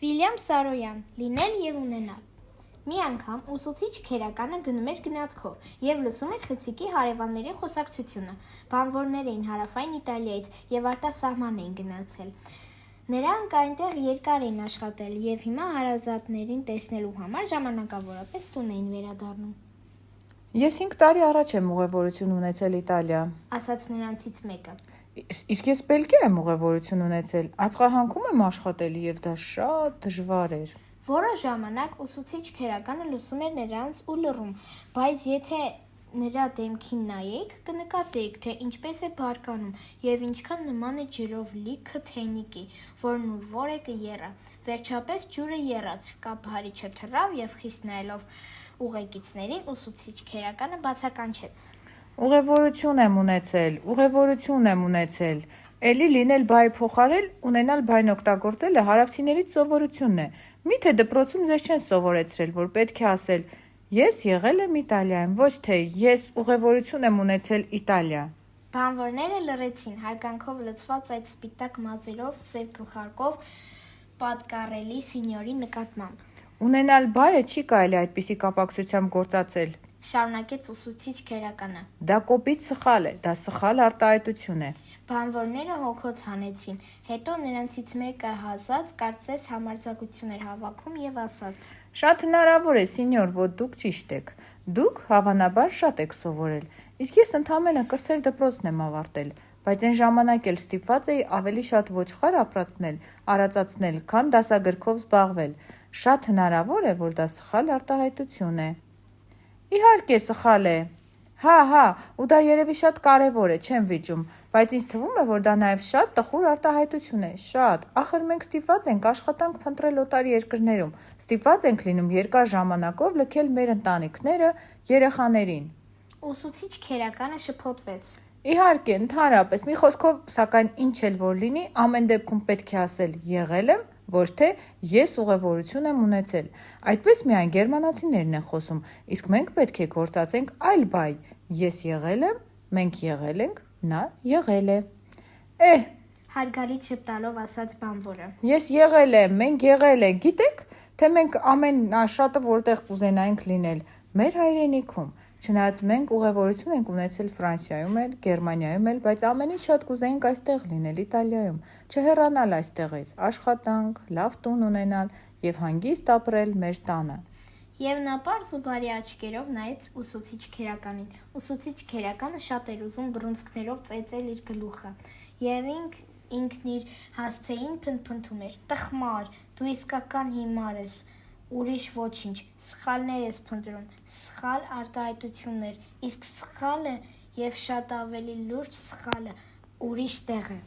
Վիլյամ Սարոյան, լինել և ունենալ։ Մի անգամ ուսուցիչ քերականը գնում էր գնացքով և լսում էր խցիկի հարևանների խոսակցությունը։ Բանվորներ էին հարավային Իտալիայից և արտասահման էին գնացել։ Նրանք այնտեղ երկար էին աշխատել և հիմա հարազատներին տեսնելու համար ժամանակավորապես տուն էին վերադառնում։ Ես 5 տարի առաջ եմ ուղևորություն ունեցել Իտալիա, ասաց նրանցից մեկը։ Իսկ ես Բելգիա եմ ուղևորություն ունեցել, Ածխահանքում եմ աշխատել և դա շատ դժվար էր։ Որոշ ժամանակ ուսուցիչ քերականը լսում էր նրանց ու լռում, բայց եթե նրա դեմքին նայեիք, կնկատեիք, թե ինչպես է բարկանում և ինչքան նման է ջրով լիքը թենիկի, որն ուր որեկը եռա։ Վերջապես ջուրը եռաց, կափարիչը թռավ և խիստ նայելով ուղեկիցներին, ուսուցիչ քերականը բացականչեց. Ուղևորություն եմ ունեցել, էլի լինել բայ փոխարել, ունենալ բայն օգտագործելը հարավցիներից սովորությունն է, միթե դպրոցում ձեզ չեն սովորեցրել, որ պետք է ասել ես եղել եմ Իտալիայում, ոչ թե ես ուղևորություն եմ ունեցել Իտալիա։ Բանվորները լռեցին, հարգանքով լցված այդ սպիտակ մազերով, սև գլխարկով պատկառելի սինյորի նկատմամբ։ Ունենալ բայը չի կարելի այդպիսի կապակցությամբ գործածել, Շարունակեց ուսուցիչ քերականը։ դա կոպիտ սխալ է, դա սխալ արտահայտություն է։ Բանվորները հոգոց հանեցին, հետո նրանցից մեկը հազաց, կարծես համարձակություն էր հավաքում և ասաց. Շատ հնարավոր է, սինյոր, որ դուք ճիշտ եք։ Դուք հավանաբար շատ եք սովորել, իսկ ես ընդամենը կրտսեր դպրոցն եմ ավարտել, բայց այն ժամանակ էլ ստիպված էի ավելի շատ ոչխար ապրացնել, արածացնել, քան դասագրքով զբաղվել։ Շատ հնարավոր է, որ դա սխալ արտահայտություն է։ Իհարկե սխալ է։ Հա, ու դա երևի շատ կարևոր է, չեմ վիճում, բայց ինձ թվում է, որ դա նաև շատ տխուր արտահայտություն է, շատ։ Ախր մենք ստիպված ենք աշխատանք փնտրել օտար երկրներում, ստիպված ենք լինում երկար ժամանակով լքել մեր ընտանիքները, երեխաներին։ Ուսուցիչ քերականը շփոթվեց. Իհարկե, ընդհանրապես, մի խոսքով, սակայն ինչ էլ որ լինի, ամեն դեպքում պետք է ասել եղել եմ, ոչ թե ես ուղևորություն եմ ունեցել։ Այդպես միայն գերմանացիներն են խոսում, իսկ մենք պետք է գործածենք այլ բայ։ Ես եղել եմ, մենք եղել ենք, նա եղել է։ Հարգալից ժպտալով ասաց բանվորը։ Ես եղել եմ, մենք եղել ենք, գիտեք, թե մենք ամենաշատը որտեղ կուզենայինք լինել, մեր հայրենիքում։ Չնայած մենք ուղևորություն ենք ունեցել Ֆրանսիայում էլ, Գերմանիայում էլ, բայց ամենից շատ կուզեինք այստեղ լինել, Իտալիայում, չհեռանալ այստեղից, աշխատանք, լավ տուն ունենալ և հանգիստ ապրել մեր տանը։ Եվ նա պարզ ու բարի աչքերով նայեց ուսուցիչ քերականին։ Ուսուցիչ քերականը շատ էր ուզում բռունցքներով ծեծել իր գլուխը, և ինքն իր հասցեին փնթփնթում էր. Տխմար, դու իսկական հիմար ես, ուրիշ ոչինչ, սխալներ ես փնտրում, սխալ արտահայտություններ, իսկ սխալը և շատ ավելի լուրջ սխալը ուրիշ տեղ է։